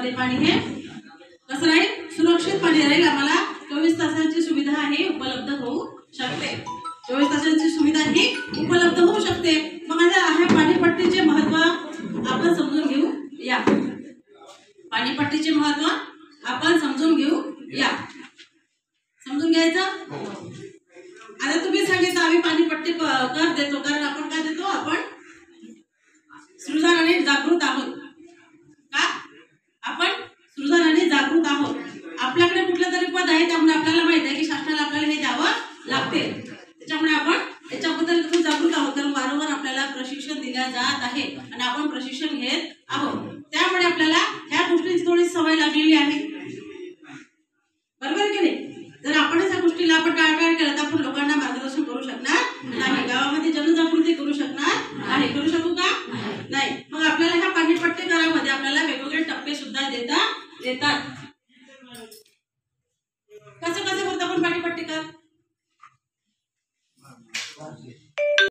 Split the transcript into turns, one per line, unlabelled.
घरामध्ये पाणी हे कसं राहील, सुरक्षित पाणी राहील. आम्हाला 24 तासांची सुविधा ही उपलब्ध होऊ शकते. 24 तासांची सुविधा ही उपलब्ध होऊ शकते. मग आता ह्या पाणीपट्टीचे महत्व आपण समजून घेऊ या. पाणीपट्टीचे महत्व आपण समजून घेऊ या. समजून घ्यायचं. आता तुम्ही सांगितलं आम्ही पाणीपट्टी कर देतो, कारण आपण काय देतो, आपण सृजन आणि जागृत आहोत. का आपण सृजन आणि जागृत आहोत. आपल्याकडे कुठलं तरी पद आहे, त्यामुळे आपल्याला माहित आहे की शासनाला आपल्याला हे द्यावं लागते. त्याच्यामुळे आपण याच्याबद्दल खूप जागृत आहोत, कारण वारंवार आपल्याला प्रशिक्षण दिल्या जात आहे आणि आपण प्रशिक्षण घेत आहोत. त्यामुळे आपल्याला ह्या गोष्टींची थोडी सवय लागलेली आहे. बरोबर की नाही? जर आपणच या गोष्टीला आपण टाळाटाळ केलं तर आपण लोकांना मार्गदर्शन करू शकणार नाही. गावामध्ये जनजागृती करू शकणार नाही. करू शकू का? नाही. मग आपल्याला ह्या पाणीपट्टी करामध्ये आपल्याला वेगवेगळे टप्पे सुद्धा देतात. कसं कसं करतो आपण पाणीपट्टी?